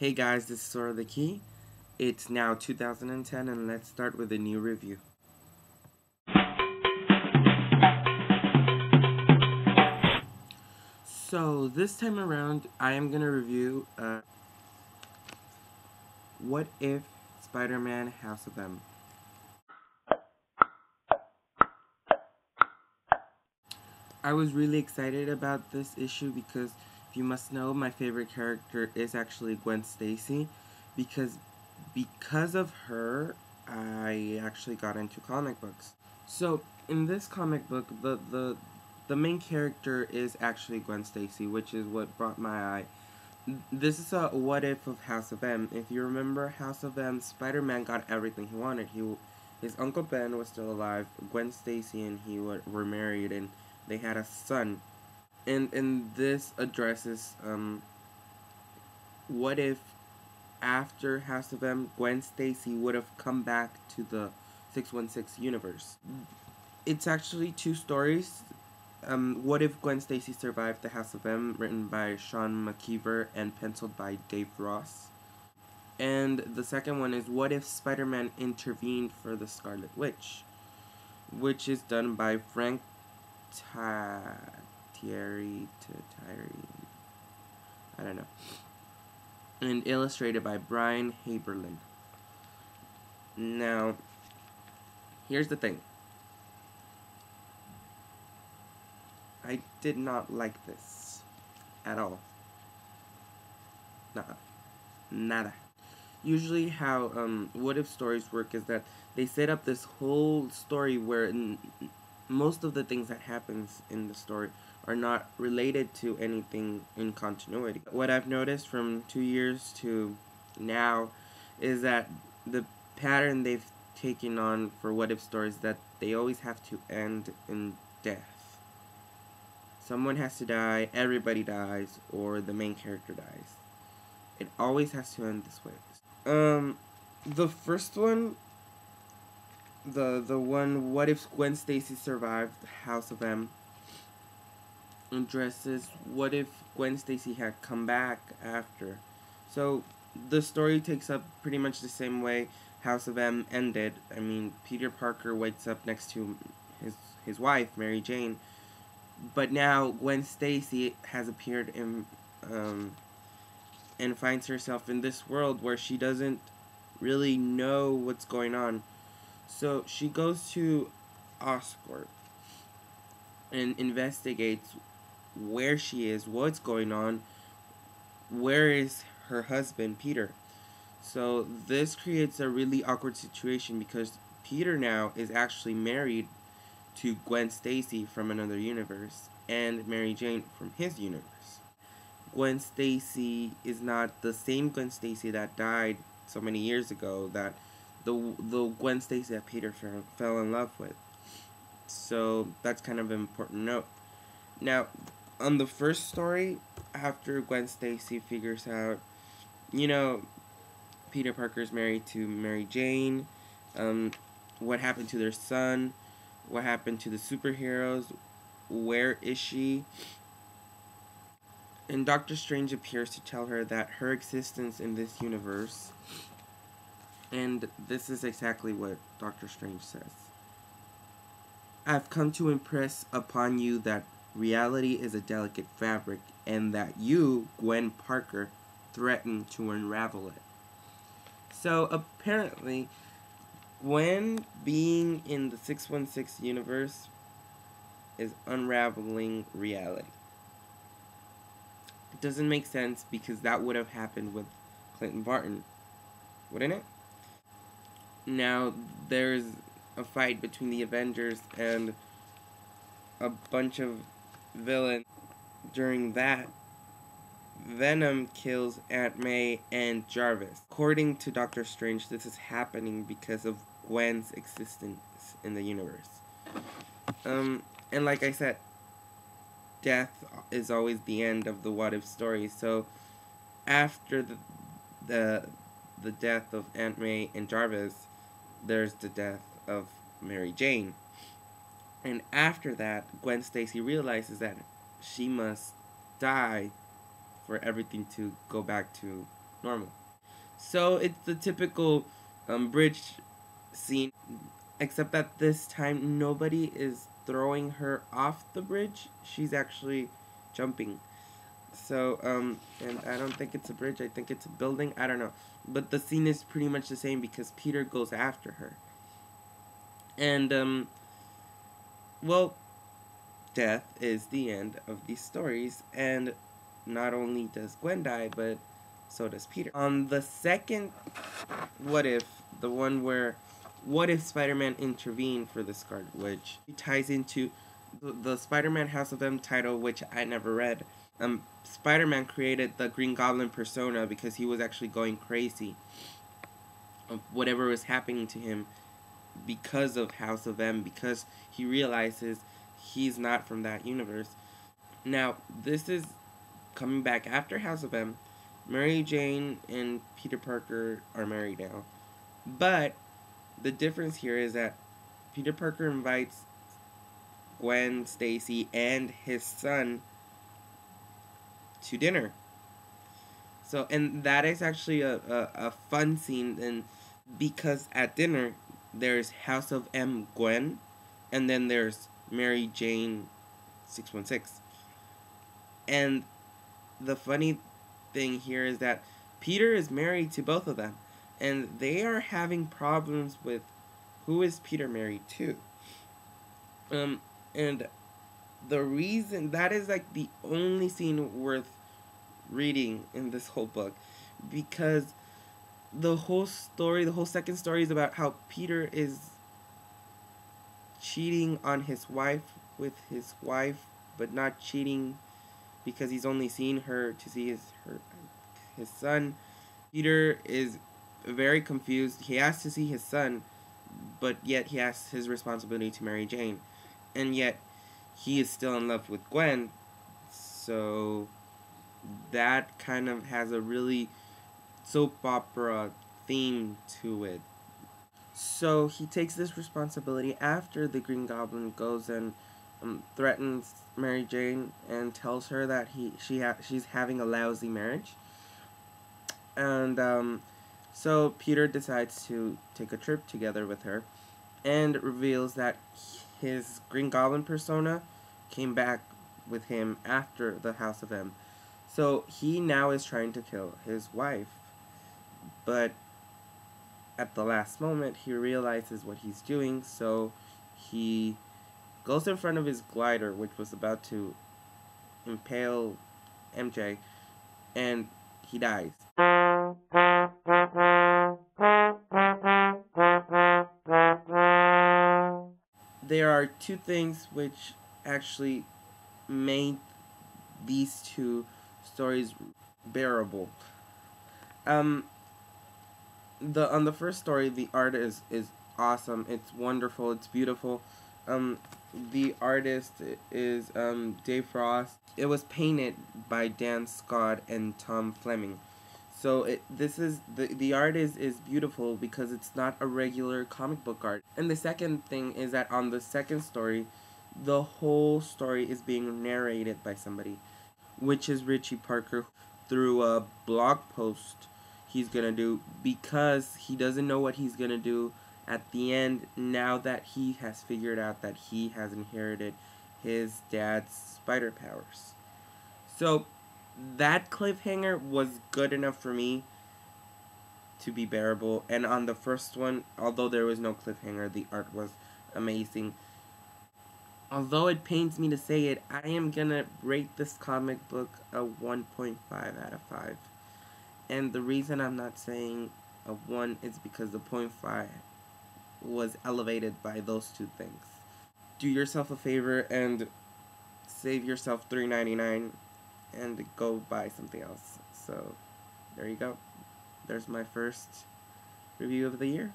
Hey guys, this is Sora the Key. It's now 2010 and let's start with a new review. So this time around I am going to review What If Spider-Man House of M. I was really excited about this issue because if you must know, my favorite character is actually Gwen Stacy because of her I actually got into comic books. So in this comic book the main character is actually Gwen Stacy, which is what brought my eye. This is a what if of House of M. If you remember House of M, Spider-Man got everything he wanted. His Uncle Ben was still alive, Gwen Stacy and he were married, and they had a son. And this addresses what if after House of M, Gwen Stacy would have come back to the 616 universe. It's actually two stories. What if Gwen Stacy survived the House of M, written by Sean McKeever and penciled by Dave Ross. And the second one is What If Spider-Man Intervened for the Scarlet Witch, which is done by Frank Thierry, I don't know, and illustrated by Brian Haberlin. Now, here's the thing. I did not like this at all. Nada. Usually how what if stories work is that they set up this whole story where most of the things that happens in the story are not related to anything in continuity. What I've noticed from 2 years to now is that the pattern they've taken on for what if stories that they always have to end in death. Someone has to die, everybody dies, or the main character dies. It always has to end this way. The first one, the one, What If Gwen Stacy Survived House of M, addresses what if Gwen Stacy had come back after. So the story takes up pretty much the same way House of M ended. I mean, Peter Parker wakes up next to his wife, Mary Jane, but now Gwen Stacy has appeared in and finds herself in this world where she doesn't really know what's going on. So she goes to Oscorp and investigates where she is, what's going on, where is her husband, Peter. So this creates a really awkward situation because Peter now is actually married to Gwen Stacy from another universe and Mary Jane from his universe. Gwen Stacy is not the same Gwen Stacy that died so many years ago, that the Gwen Stacy that Peter fell in love with. So that's kind of an important note. Now, on the first story, after Gwen Stacy figures out, Peter Parker's married to Mary Jane, what happened to their son, what happened to the superheroes, where is she? And Doctor Strange appears to tell her that her existence in this universe, and this is exactly what Doctor Strange says. I've come to impress upon you that reality is a delicate fabric, and that you, Gwen Parker, threaten to unravel it. So apparently, Gwen being in the 616 universe is unraveling reality. It doesn't make sense because that would have happened with Clinton Barton, wouldn't it? Now, there's a fight between the Avengers and a bunch of villains. During that, Venom kills Aunt May and Jarvis. According to Doctor Strange, this is happening because of Gwen's existence in the universe. And like I said, death is always the end of the what if story. So after the death of Aunt May and Jarvis, there's the death of Mary Jane. And after that, Gwen Stacy realizes that she must die for everything to go back to normal. So it's the typical bridge scene, except that this time nobody is throwing her off the bridge. She's actually jumping. So, and I don't think it's a bridge. I think it's a building. I don't know. But the scene is pretty much the same because Peter goes after her. And, well, death is the end of these stories. And not only does Gwen die, but so does Peter. On the second What If, the one where What If Spider-Man intervened for the Scarlet Witch, it ties into the Spider-Man House of M title, which I never read. Spider-Man created the Green Goblin persona because he was actually going crazy of whatever was happening to him because of House of M, because he realizes he's not from that universe. Now, this is coming back after House of M. Mary Jane and Peter Parker are married now. But the difference here is that Peter Parker invites Gwen Stacy and his son to dinner. So, and that is actually a fun scene, and because at dinner there's House of M Gwen, and then there's Mary Jane 616. And the funny thing here is that Peter is married to both of them, and they are having problems with who is Peter married to. And the reason that is like the only scene worth reading in this whole book, because the whole second story is about how Peter is cheating on his wife with his wife, but not cheating because he's only seen her to see his son. Peter is very confused. He has to see his son, but yet he has his responsibility to Mary Jane, and yet he is still in love with Gwen. So that kind of has a really soap opera theme to it. So he takes this responsibility after the Green Goblin goes and threatens Mary Jane and tells her that she's having a lousy marriage. And so Peter decides to take a trip together with her, and reveals that his Green Goblin persona came back with him after the House of M. So he now is trying to kill his wife, but at the last moment he realizes what he's doing, so he goes in front of his glider, which was about to impale MJ, and he dies. There are two things which actually made these two stories bearable. On the first story, the art is awesome. It's wonderful. It's beautiful. The artist is Dave Frost. It was painted by Dan Scott and Tom Fleming. So the art is beautiful because it's not a regular comic book art. And the second thing is that on the second story, the whole story is being narrated by somebody, which is Richie Parker, through a blog post he's gonna do, because he doesn't know what he's gonna do at the end now that he has figured out that he has inherited his dad's spider powers. So that cliffhanger was good enough for me to be bearable, and on the first one, although there was no cliffhanger, the art was amazing. Although it pains me to say it, I am gonna rate this comic book a 1.5 out of 5. And the reason I'm not saying a 1 is because the 0.5 was elevated by those two things. Do yourself a favor and save yourself $3.99 and go buy something else. So there you go. There's my first review of the year.